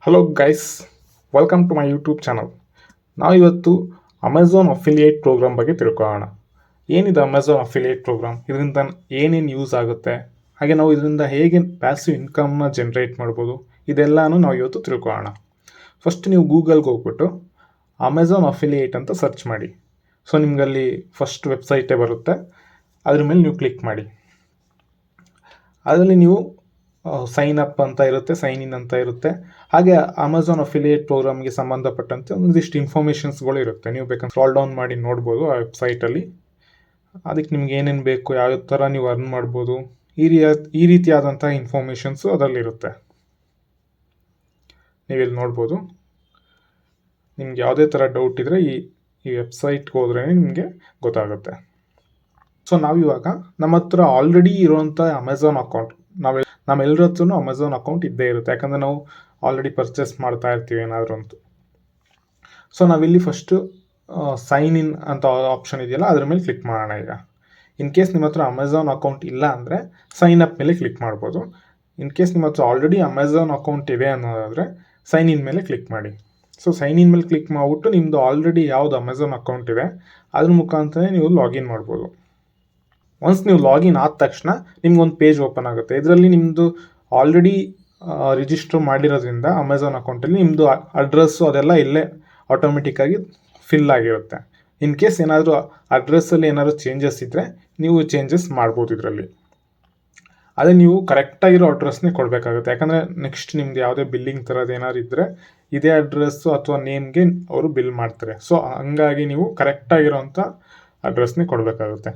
Hello guys, welcome to my YouTube channel. ನಾವು ಇವತ್ತು Amazon affiliate program ಬಗ್ಗೆ ತಿಳ್ಕೊಳ್ಳೋಣ. ಏನಿದೆ ಅಮೆಝಾನ್ ಅಫಿಲಿಯೇಟ್ ಪ್ರೋಗ್ರಾಮ್, ಇದರಿಂದ ಏನೇನು ಯೂಸ್ ಆಗುತ್ತೆ, ಹಾಗೆ ನಾವು ಇದರಿಂದ ಹೇಗೆ ಪ್ಯಾಸಿವ್ ಇನ್ಕಮ್ನ ಜನ್ರೇಟ್ ಮಾಡ್ಬೋದು, ಇದೆಲ್ಲನೂ ನಾವು ಇವತ್ತು ತಿಳ್ಕೊಳ್ಳೋಣ. ಫಸ್ಟ್ ನೀವು ಗೂಗಲ್ಗೆ ಹೋಗ್ಬಿಟ್ಟು ಅಮೆಝಾನ್ ಅಫಿಲಿಯೇಟ್ ಅಂತ ಸರ್ಚ್ ಮಾಡಿ. ಸೊ ನಿಮಗಲ್ಲಿ ಫಸ್ಟ್ ವೆಬ್ಸೈಟೇ ಬರುತ್ತೆ, ಅದ್ರ ಮೇಲೆ ನೀವು ಕ್ಲಿಕ್ ಮಾಡಿ. ಅದರಲ್ಲಿ ನೀವು ಸೈನ್ ಅಪ್ ಅಂತ ಇರುತ್ತೆ, ಸೈನ್ ಇನ್ ಅಂತ ಇರುತ್ತೆ. ಹಾಗೆ ಅಮೆಝಾನ್ ಅಫಿಲಿಯೇಟ್ ಪ್ರೋಗ್ರಾಮ್ಗೆ ಸಂಬಂಧಪಟ್ಟಂತೆ ಒಂದಿಷ್ಟು ಇನ್ಫಾರ್ಮೇಷನ್ಸ್ಗಳು ಇರುತ್ತೆ. ನೀವು ಬೇಕಂದ್ರೆ ಸ್ಕ್ರಾಲ್ ಡೌನ್ ಮಾಡಿ ನೋಡ್ಬೋದು ಆ ವೆಬ್ಸೈಟಲ್ಲಿ. ಅದಕ್ಕೆ ನಿಮ್ಗೆ ಏನೇನು ಬೇಕು, ಯಾವ ಥರ ನೀವು ಅರ್ನ್ ಮಾಡ್ಬೋದು, ಈ ರೀತಿಯಾದಂಥ ಇನ್ಫಾರ್ಮೇಷನ್ಸು ಅದರಲ್ಲಿರುತ್ತೆ. ನೀವಿಲ್ಲಿ ನೋಡ್ಬೋದು. ನಿಮ್ಗೆ ಯಾವುದೇ ಥರ ಡೌಟ್ ಇದ್ದರೆ ಈ ವೆಬ್ಸೈಟ್ಗೆ ಹೋದ್ರೇ ನಿಮಗೆ ಗೊತ್ತಾಗುತ್ತೆ. ಸೊ ನಾವಿವಾಗ ನಮ್ಮ ಹತ್ರ ಆಲ್ರೆಡಿ ಇರುವಂಥ ಅಮೆಝಾನ್ ಅಕೌಂಟ್, ನಮ್ಮೆಲ್ಲರ ಹತ್ರನೂ ಅಮೆಝಾನ್ ಅಕೌಂಟ್ ಇದ್ದೇ ಇರುತ್ತೆ, ಯಾಕಂದರೆ ನಾವು ಆಲ್ರೆಡಿ ಪರ್ಚೇಸ್ ಮಾಡ್ತಾ ಇರ್ತೀವಿ ಏನಾದರೂ ಅಂತ. ಸೊ ನಾವಿಲ್ಲಿ ಫಸ್ಟು ಸೈನ್ ಇನ್ ಅಂತ ಆಪ್ಷನ್ ಇದೆಯಲ್ಲ, ಅದ್ರ ಮೇಲೆ ಕ್ಲಿಕ್ ಮಾಡೋಣ. ಈಗ ಇನ್ ಕೇಸ್ ನಿಮ್ಮ ಹತ್ರ ಅಮೆಝಾನ್ ಅಕೌಂಟ್ ಇಲ್ಲ ಅಂದರೆ ಸೈನ್ ಅಪ್ ಮೇಲೆ ಕ್ಲಿಕ್ ಮಾಡ್ಬೋದು. ಇನ್ ಕೇಸ್ ನಿಮ್ಮ ಹತ್ರ ಆಲ್ರೆಡಿ ಅಮೆಝಾನ್ ಅಕೌಂಟ್ ಇದೆ ಅನ್ನೋದಾದರೆ ಸೈನ್ ಇನ್ ಮೇಲೆ ಕ್ಲಿಕ್ ಮಾಡಿ. ಸೊ ಸೈನ್ ಇನ್ ಮೇಲೆ ಕ್ಲಿಕ್ ಮಾಡಿಬಿಟ್ಟು ನಿಮ್ಮದು ಆಲ್ರೆಡಿ ಯಾವುದು ಅಮೆಝಾನ್ ಅಕೌಂಟ್ ಇದೆ ಅದ್ರ ಮುಖಾಂತರ ನೀವು ಲಾಗಿನ್ ಮಾಡ್ಬೋದು. ಒನ್ಸ್ ನೀವು ಲಾಗಿನ್ ಆದ ತಕ್ಷಣ ನಿಮ್ಗೊಂದು ಪೇಜ್ ಓಪನ್ ಆಗುತ್ತೆ. ಇದರಲ್ಲಿ ನಿಮ್ಮದು ಆಲ್ರೆಡಿ ರಿಜಿಸ್ಟರ್ ಮಾಡಿರೋದ್ರಿಂದ ಅಮೆಝಾನ್ ಅಕೌಂಟಲ್ಲಿ ನಿಮ್ಮದು ಅಡ್ರೆಸ್ಸು ಅದೆಲ್ಲ ಇಲ್ಲೇ ಆಟೋಮೆಟಿಕ್ಕಾಗಿ ಫಿಲ್ ಆಗಿರುತ್ತೆ. ಇನ್ ಕೇಸ್ ಏನಾದರೂ ಅಡ್ರೆಸ್ಸಲ್ಲಿ ಏನಾದರೂ ಚೇಂಜಸ್ ಇದ್ದರೆ ನೀವು ಚೇಂಜಸ್ ಮಾಡ್ಬೋದು ಇದರಲ್ಲಿ. ಅದೇ ನೀವು ಕರೆಕ್ಟಾಗಿರೋ ಅಡ್ರೆಸ್ನೇ ಕೊಡಬೇಕಾಗುತ್ತೆ, ಯಾಕಂದರೆ ನೆಕ್ಸ್ಟ್ ನಿಮ್ದು ಯಾವುದೇ ಬಿಲ್ಲಿಂಗ್ ಥರದ್ದು ಏನಾದ್ರು ಇದ್ದರೆ ಇದೇ ಅಡ್ರೆಸ್ಸು ಅಥವಾ ನೇಮ್ಗೆ ಅವರು ಬಿಲ್ ಮಾಡ್ತಾರೆ. ಸೊ ಹಂಗಾಗಿ ನೀವು ಕರೆಕ್ಟಾಗಿರೋಂಥ ಅಡ್ರೆಸ್ನೇ ಕೊಡಬೇಕಾಗುತ್ತೆ.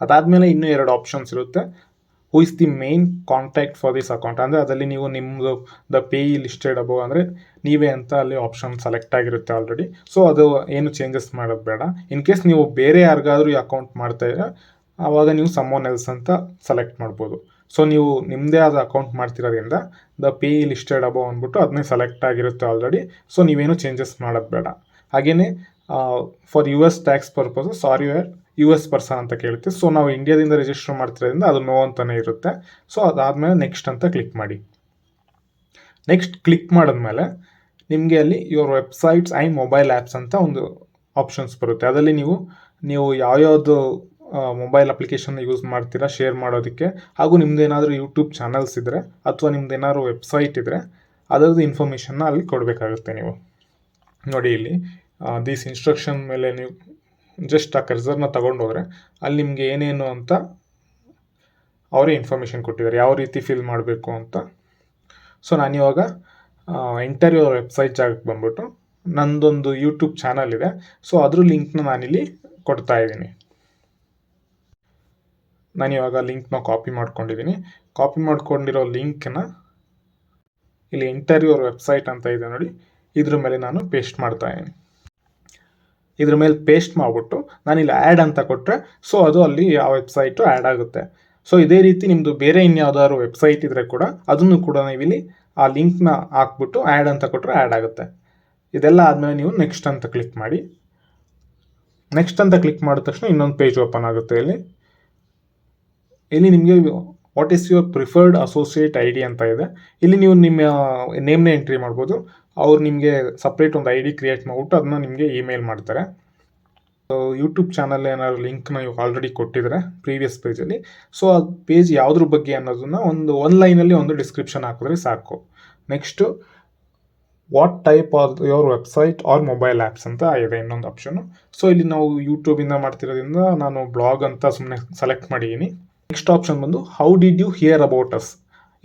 ಅದಾದಮೇಲೆ ಇನ್ನೂ 2 ಆಪ್ಷನ್ಸ್ ಇರುತ್ತೆ. Who is the main contact for this account, ಅಂದರೆ ಅದರಲ್ಲಿ ನೀವು ನಿಮ್ಮದು ದ ಪೇಯಿ ಲಿಸ್ಟೆಡ್ ಅಬೋ ಅಂದರೆ ನೀವೇ ಅಂತ ಅಲ್ಲಿ ಆಪ್ಷನ್ ಸೆಲೆಕ್ಟ್ ಆಗಿರುತ್ತೆ ಆಲ್ರೆಡಿ. ಸೊ ಅದು ಏನು ಚೇಂಜಸ್ ಮಾಡೋದು ಬೇಡ. ಇನ್ ಕೇಸ್ ನೀವು ಬೇರೆ ಯಾರಿಗಾದ್ರೂ ಈ ಅಕೌಂಟ್ ಮಾಡ್ತಾಯಿದ್ರೆ ಆವಾಗ ನೀವು ಸಮ್ಮೋನ್ ಎಲ್ಸ್ ಅಂತ ಸೆಲೆಕ್ಟ್ ಮಾಡ್ಬೋದು. ಸೊ ನೀವು ನಿಮ್ಮದೇ ಆದ ಅಕೌಂಟ್ ಮಾಡ್ತಿರೋದ್ರಿಂದ ದ ಪೇಯಿ ಲಿಸ್ಟೆಡ್ ಅಬೋ ಅಂದ್ಬಿಟ್ಟು ಅದನ್ನೇ ಸೆಲೆಕ್ಟ್ ಆಗಿರುತ್ತೆ ಆಲ್ರೆಡಿ. ಸೊ ನೀವೇನು ಚೇಂಜಸ್ ಮಾಡೋದು ಬೇಡ. ಹಾಗೆಯೇ for US tax purpose sorry where US person ಅಂತ ಕೇಳುತ್ತೆ. ಸೊ ನಾವು ಇಂಡಿಯಾದಿಂದ ರಿಜಿಸ್ಟರ್ ಮಾಡ್ತಿರೋದ್ರಿಂದ ಅದು ನೋ ಅಂತಲೇ ಇರುತ್ತೆ. ಸೊ ಅದಾದಮೇಲೆ ನೆಕ್ಸ್ಟ್ ಅಂತ ಕ್ಲಿಕ್ ಮಾಡಿ. ನೆಕ್ಸ್ಟ್ ಕ್ಲಿಕ್ ಮಾಡಿದ್ಮೇಲೆ ನಿಮಗೆ ಅಲ್ಲಿ your websites and mobile apps ಅಂತ ಒಂದು ಆಪ್ಷನ್ಸ್ ಬರುತ್ತೆ. ಅದರಲ್ಲಿ ನೀವು ಯಾವ್ಯಾವುದು ಮೊಬೈಲ್ ಅಪ್ಲಿಕೇಶನ್ನ ಯೂಸ್ ಮಾಡ್ತೀರಾ ಶೇರ್ ಮಾಡೋದಕ್ಕೆ, ಹಾಗೂ ನಿಮ್ದು ಏನಾದರೂ ಯೂಟ್ಯೂಬ್ ಚಾನಲ್ಸ್ ಇದ್ದರೆ ಅಥವಾ ನಿಮ್ದು ಏನಾದ್ರು ವೆಬ್ಸೈಟ್ ಇದ್ದರೆ ಅದರದ್ದು ಇನ್ಫಾರ್ಮೇಷನ್ನ ಅಲ್ಲಿ ಕೊಡಬೇಕಾಗುತ್ತೆ. ನೀವು ನೋಡಿ ಇಲ್ಲಿ ದಿಸ್ ಇನ್ಸ್ಟ್ರಕ್ಷನ್ ಮೇಲೆ ನೀವು ಜಸ್ಟ್ ಆ ಕರ್ಸರ್ನ ತೊಗೊಂಡೋದ್ರೆ ಅಲ್ಲಿ ನಿಮಗೆ ಏನೇನು ಅಂತ ಅವರೇ ಇನ್ಫಾರ್ಮೇಷನ್ ಕೊಟ್ಟಿದ್ದಾರೆ, ಯಾವ ರೀತಿ ಫಿಲ್ ಮಾಡಬೇಕು ಅಂತ. ಸೊ ನಾನಿವಾಗ ಎಂಟರ್ ಯುವರ್ ವೆಬ್ಸೈಟ್ ಜಾಗಕ್ಕೆ ಬಂದ್ಬಿಟ್ಟು ನನ್ನದೊಂದು ಯೂಟ್ಯೂಬ್ ಚಾನಲ್ ಇದೆ. ಸೊ ಅದ್ರ ಲಿಂಕ್ನ ನಾನಿಲ್ಲಿ ಕೊಡ್ತಾ ಇದ್ದೀನಿ. ನಾನಿವಾಗ ಲಿಂಕ್ನ ಕಾಪಿ ಮಾಡ್ಕೊಂಡಿದ್ದೀನಿ. ಕಾಪಿ ಮಾಡ್ಕೊಂಡಿರೋ ಲಿಂಕ್ನ ಇಲ್ಲಿ ಎಂಟರ್ ಯುವರ್ ವೆಬ್ಸೈಟ್ ಅಂತ ಇದೆ ನೋಡಿ, ಇದ್ರ ಮೇಲೆ ನಾನು ಪೇಸ್ಟ್ ಮಾಡ್ತಾ ಇದ್ದೀನಿ. ಇದ್ರ ಮೇಲೆ ಪೇಸ್ಟ್ ಮಾಡಿಬಿಟ್ಟು ನಾನಿಲ್ಲಿ ಆ್ಯಡ್ ಅಂತ ಕೊಟ್ಟರೆ ಸೊ ಅದು ಅಲ್ಲಿ ಆ ವೆಬ್ಸೈಟು ಆ್ಯಡ್ ಆಗುತ್ತೆ. ಸೊ ಇದೇ ರೀತಿ ನಿಮ್ಮದು ಬೇರೆ ಇನ್ಯಾವುದಾದ್ರು ವೆಬ್ಸೈಟ್ ಇದ್ದರೆ ಕೂಡ ಅದನ್ನು ಕೂಡ ನೀವಿಲ್ಲಿ ಆ ಲಿಂಕ್ನ ಹಾಕ್ಬಿಟ್ಟು ಆ್ಯಡ್ ಅಂತ ಕೊಟ್ಟರೆ ಆ್ಯಡ್ ಆಗುತ್ತೆ. ಇದೆಲ್ಲ ಆದಮೇಲೆ ನೀವು ನೆಕ್ಸ್ಟ್ ಅಂತ ಕ್ಲಿಕ್ ಮಾಡಿ. ನೆಕ್ಸ್ಟ್ ಅಂತ ಕ್ಲಿಕ್ ಮಾಡಿದ ತಕ್ಷಣ ಇನ್ನೊಂದು ಪೇಜ್ ಓಪನ್ ಆಗುತ್ತೆ. ಇಲ್ಲಿ ನಿಮಗೆ what is your preferred associate ID ಅಂತ ಇದೆ. ಇಲ್ಲಿ ನೀವು ನಿಮ್ಮ ನೇಮ್ನೇ ಎಂಟ್ರಿ ಮಾಡ್ಬೋದು. ಅವ್ರು ನಿಮಗೆ ಸಪ್ರೇಟ್ ಒಂದು ID ಕ್ರಿಯೇಟ್ ಮಾಡಿಬಿಟ್ಟು ಅದನ್ನ ನಿಮಗೆ ಇಮೇಲ್ ಮಾಡ್ತಾರೆ. ಯೂಟ್ಯೂಬ್ ಚಾನಲ್ ಏನಾದ್ರು ಲಿಂಕ್ನ ಇವಾಗ ಆಲ್ರೆಡಿ ಕೊಟ್ಟಿದ್ದಾರೆ ಪ್ರೀವಿಯಸ್ ಪೇಜಲ್ಲಿ. ಸೊ ಆ ಪೇಜ್ ಯಾವುದ್ರ ಬಗ್ಗೆ ಅನ್ನೋದನ್ನ ಒಂದು ಲೈನಲ್ಲಿ ಒಂದು ಡಿಸ್ಕ್ರಿಪ್ಷನ್ ಹಾಕಿದ್ರೆ ಸಾಕು. Next what type of your website or mobile apps ಅಂತ ಇದೆ ಇನ್ನೊಂದು ಆಪ್ಷನು. ಸೊ ಇಲ್ಲಿ ನಾವು ಯೂಟ್ಯೂಬಿಂದ ಮಾಡ್ತಿರೋದ್ರಿಂದ ನಾನು ಬ್ಲಾಗ್ ಅಂತ ಸುಮ್ಮನೆ ಸೆಲೆಕ್ಟ್ ಮಾಡಿದ್ದೀನಿ. ನೆಕ್ಸ್ಟ್ ಆಪ್ಷನ್ ಬಂದು how did you hear about us.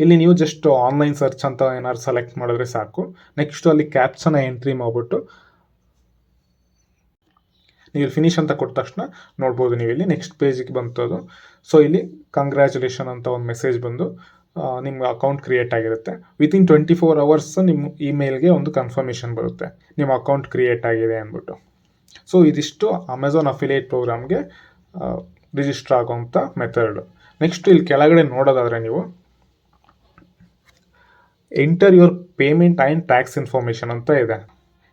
ಇಲ್ಲಿ ನೀವು ಜಸ್ಟ್ ಆನ್ಲೈನ್ ಸರ್ಚ್ ಅಂತ ಏನಾದ್ರು ಸೆಲೆಕ್ಟ್ ಮಾಡಿದ್ರೆ ಸಾಕು. ನೆಕ್ಸ್ಟು ಅಲ್ಲಿ ಕ್ಯಾಪ್ಷನ್ನ ಎಂಟ್ರಿ ಮಾಡಿಬಿಟ್ಟು ನೀವು ಫಿನಿಶ್ ಅಂತ ಕೊಟ್ಟ ತಕ್ಷಣ ನೋಡ್ಬೋದು ನೀವು ಇಲ್ಲಿ ನೆಕ್ಸ್ಟ್ ಪೇಜಿಗೆ ಬಂತದು. ಸೊ ಇಲ್ಲಿ ಕಂಗ್ರ್ಯಾಚುಲೇಷನ್ ಅಂತ ಒಂದು ಮೆಸೇಜ್ ಬಂದು ನಿಮ್ಮ ಅಕೌಂಟ್ ಕ್ರಿಯೇಟ್ ಆಗಿರುತ್ತೆ. ವಿತಿನ್ 24 hours ನಿಮ್ಮ ಇಮೇಲ್ಗೆ ಒಂದು ಕನ್ಫರ್ಮೇಷನ್ ಬರುತ್ತೆ ನಿಮ್ಮ ಅಕೌಂಟ್ ಕ್ರಿಯೇಟ್ ಆಗಿದೆ ಅಂದ್ಬಿಟ್ಟು. ಸೊ ಇದಿಷ್ಟು ಅಮೆಝಾನ್ ಅಫಿಲಿಯೇಟ್ ಪ್ರೋಗ್ರಾಮ್ಗೆ ರಿಜಿಸ್ಟರ್ ಆಗೋವಂಥ ಮೆಥಡ್. ನೆಕ್ಸ್ಟ್ ಇಲ್ಲಿ ಕೆಳಗಡೆ ನೋಡೋದಾದರೆ ನೀವು enter your payment and tax information ಅಂತ ಇದೆ.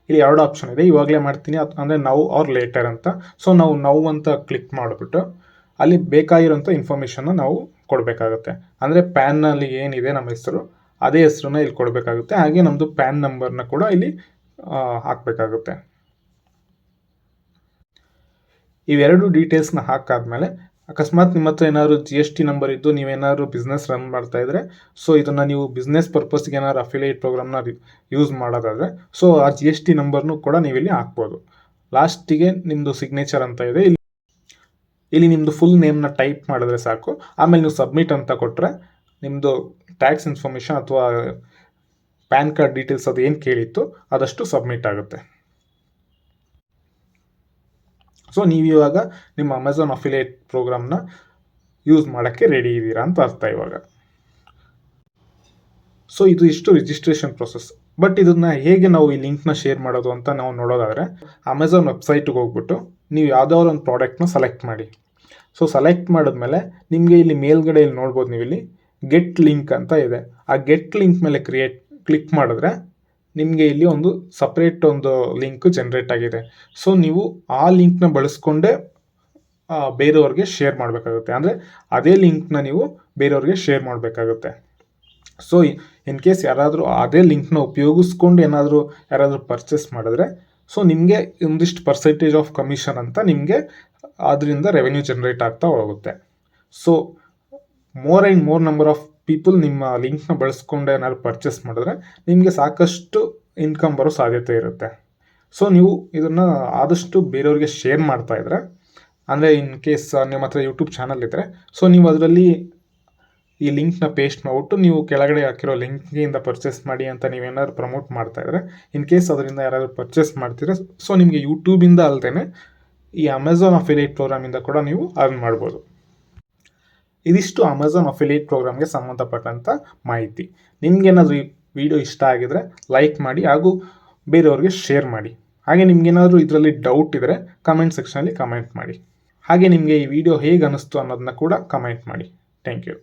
ಇಲ್ಲಿ 2 ಆಪ್ಷನ್ ಇದೆ. ಇವಾಗಲೇ ಮಾಡ್ತೀನಿ ಅಂದರೆ ನೌ ಆರ್ ಲೇಟರ್ ಅಂತ. ಸೊ ನಾವು ನೌ ಅಂತ ಕ್ಲಿಕ್ ಮಾಡಿಬಿಟ್ಟು ಅಲ್ಲಿ ಬೇಕಾಗಿರೋಂಥ ಇನ್ಫಾರ್ಮೇಷನ್ನ ನಾವು ಕೊಡಬೇಕಾಗುತ್ತೆ. ಅಂದರೆ ಪ್ಯಾನ್ನಲ್ಲಿ ಏನಿದೆ ನಮ್ಮ ಹೆಸರು ಅದೇ ಹೆಸರನ್ನ ಇಲ್ಲಿ ಕೊಡಬೇಕಾಗುತ್ತೆ. ಹಾಗೆ ನಮ್ಮದು ಪ್ಯಾನ್ ನಂಬರ್ನ ಕೂಡ ಇಲ್ಲಿ ಹಾಕಬೇಕಾಗುತ್ತೆ. ಇವೆರಡು ಡೀಟೇಲ್ಸ್ನ ಹಾಕಾದ್ಮೇಲೆ ಅಕಸ್ಮಾತ್ ನಿಮ್ಮ ಹತ್ರ ಏನಾದ್ರು GST ನಂಬರ್ ಇದ್ದು ನೀವೇನಾದ್ರು ಬಿಸ್ನೆಸ್ ರನ್ ಮಾಡ್ತಾ ಇದ್ರೆ, ಸೊ ಇದನ್ನು ನೀವು ಬಿಸ್ನೆಸ್ ಪರ್ಪಸ್ಗೆ ಏನಾದ್ರು ಅಫಿಲಿಯೇಟ್ ಪ್ರೋಗ್ರಾಮ್ನ ಯೂಸ್ ಮಾಡೋದಾದರೆ ಸೊ ಆ GST ನಂಬರ್ನು ಕೂಡ ನೀವಿಲ್ಲಿ ಹಾಕ್ಬೋದು. ಲಾಸ್ಟಿಗೆ ನಿಮ್ಮದು ಸಿಗ್ನೇಚರ್ ಅಂತ ಇದೆ, ಇಲ್ಲಿ ನಿಮ್ಮದು ಫುಲ್ ನೇಮ್ನ ಟೈಪ್ ಮಾಡಿದ್ರೆ ಸಾಕು. ಆಮೇಲೆ ನೀವು ಸಬ್ಮಿಟ್ ಅಂತ ಕೊಟ್ಟರೆ ನಿಮ್ಮದು ಟ್ಯಾಕ್ಸ್ ಇನ್ಫಾರ್ಮೇಷನ್ ಅಥವಾ ಪ್ಯಾನ್ ಕಾರ್ಡ್ ಡೀಟೇಲ್ಸ್ ಅದು ಏನು ಕೇಳಿತ್ತು ಅದಷ್ಟು ಸಬ್ಮಿಟ್ ಆಗುತ್ತೆ. ಸೊ ನೀವು ಇವಾಗ ನಿಮ್ಮ ಅಮೆಝಾನ್ ಅಫಿಲಿಯೇಟ್ ಪ್ರೋಗ್ರಾಮ್ನ ಯೂಸ್ ಮಾಡೋಕ್ಕೆ ರೆಡಿ ಇದ್ದೀರಾ ಅಂತ ಅರ್ಥ ಇವಾಗ. ಸೊ ಇದು ಇಷ್ಟು ರಿಜಿಸ್ಟ್ರೇಷನ್ ಪ್ರೊಸೆಸ್. ಬಟ್ ಇದನ್ನು ಹೇಗೆ ನಾವು ಈ ಲಿಂಕ್ನ ಶೇರ್ ಮಾಡೋದು ಅಂತ ನಾವು ನೋಡೋದಾದರೆ, ಅಮೆಝಾನ್ ವೆಬ್ಸೈಟ್ಗೆ ಹೋಗ್ಬಿಟ್ಟು ನೀವು ಯಾವುದಾದ್ರು ಒಂದು ಪ್ರಾಡಕ್ಟ್ನ ಸೆಲೆಕ್ಟ್ ಮಾಡಿ. ಸೊ ಸೆಲೆಕ್ಟ್ ಮಾಡಿದ್ಮೇಲೆ ನಿಮಗೆ ಇಲ್ಲಿ ಮೇಲ್ಗಡೆ ಇಲ್ಲಿ ನೋಡ್ಬೋದು, ನೀವು ಇಲ್ಲಿ ಗೆಟ್ ಲಿಂಕ್ ಅಂತ ಇದೆ. ಆ ಗೆಟ್ ಲಿಂಕ್ ಮೇಲೆ ಕ್ಲಿಕ್ ಮಾಡಿದ್ರೆ ನಿಮಗೆ ಇಲ್ಲಿ ಒಂದು ಸಪ್ರೇಟ್ ಒಂದು ಲಿಂಕ್ ಜನ್ರೇಟ್ ಆಗಿದೆ. ಸೊ ನೀವು ಆ ಲಿಂಕ್ನ ಬಳಸ್ಕೊಂಡೇ ಬೇರೆಯವ್ರಿಗೆ ಶೇರ್ ಮಾಡಬೇಕಾಗುತ್ತೆ. ಅಂದರೆ ಅದೇ ಲಿಂಕ್ನ ನೀವು ಬೇರೆಯವ್ರಿಗೆ ಶೇರ್ ಮಾಡಬೇಕಾಗುತ್ತೆ. ಸೊ ಇನ್ ಕೇಸ್ ಯಾರಾದರೂ ಅದೇ ಲಿಂಕ್ನ ಉಪಯೋಗಿಸ್ಕೊಂಡು ಯಾರಾದರೂ ಪರ್ಚೇಸ್ ಮಾಡಿದ್ರೆ ಸೊ ನಿಮಗೆ ಒಂದಿಷ್ಟು ಪರ್ಸೆಂಟೇಜ್ ಆಫ್ ಕಮಿಷನ್ ಅಂತ ನಿಮಗೆ ಅದರಿಂದ ರೆವೆನ್ಯೂ ಜನ್ರೇಟ್ ಆಗ್ತಾ ಹೋಗುತ್ತೆ. So more and more number of people ನಿಮ್ಮ ಲಿಂಕ್ನ ಬಳಸ್ಕೊಂಡು ಏನಾದ್ರು ಪರ್ಚೇಸ್ ಮಾಡಿದ್ರೆ ನಿಮಗೆ ಸಾಕಷ್ಟು ಇನ್ಕಮ್ ಬರೋ ಸಾಧ್ಯತೆ ಇರುತ್ತೆ. ಸೊ ನೀವು ಇದನ್ನು ಆದಷ್ಟು ಬೇರೆಯವ್ರಿಗೆ ಶೇರ್ ಮಾಡ್ತಾ ಇದ್ರೆ, ಅಂದರೆ ಇನ್ ಕೇಸ್ ನಿಮ್ಮ ಹತ್ರ ಯೂಟ್ಯೂಬ್ ಚಾನಲ್ ಇದ್ದರೆ ಸೊ ನೀವು ಅದರಲ್ಲಿ ಈ ಲಿಂಕ್ನ ಪೇಸ್ಟ್ ಮಾಡಿಬಿಟ್ಟು ನೀವು ಕೆಳಗಡೆ ಹಾಕಿರೋ ಲಿಂಕಿಂದ ಪರ್ಚೇಸ್ ಮಾಡಿ ಅಂತ ನೀವೇನಾದ್ರು ಪ್ರಮೋಟ್ ಮಾಡ್ತಾ ಇದ್ರೆ, ಇನ್ ಕೇಸ್ ಅದರಿಂದ ಯಾರಾದರೂ ಪರ್ಚೇಸ್ ಮಾಡ್ತೀರಾ ಸೊ ನಿಮಗೆ ಯೂಟ್ಯೂಬಿಂದ ಅಲ್ಲದೆ ಈ ಅಮೆಝಾನ್ ಅಫಿಲಿಯೇಟ್ ಪ್ರೋಗ್ರಾಮಿಂದ ಕೂಡ ನೀವು ಅರ್ನ್ ಮಾಡ್ಬೋದು. ಇದಿಷ್ಟು ಅಮೆಝಾನ್ ಅಫಿಲಿಯೇಟ್ ಪ್ರೋಗ್ರಾಮ್ಗೆ ಸಂಬಂಧಪಟ್ಟಂಥ ಮಾಹಿತಿ. ನಿಮಗೇನಾದರೂ ಈ ವಿಡಿಯೋ ಇಷ್ಟ ಆಗಿದರೆ ಲೈಕ್ ಮಾಡಿ ಹಾಗೂ ಬೇರೆಯವ್ರಿಗೆ ಶೇರ್ ಮಾಡಿ. ಹಾಗೆ ನಿಮಗೇನಾದರೂ ಇದರಲ್ಲಿ ಡೌಟ್ ಇದ್ದರೆ ಕಮೆಂಟ್ ಸೆಕ್ಷನಲ್ಲಿ ಕಮೆಂಟ್ ಮಾಡಿ. ಹಾಗೆ ನಿಮಗೆ ಈ ವಿಡಿಯೋ ಹೇಗೆ ಅನ್ನಿಸ್ತು ಅನ್ನೋದನ್ನ ಕೂಡ ಕಮೆಂಟ್ ಮಾಡಿ. Thank you.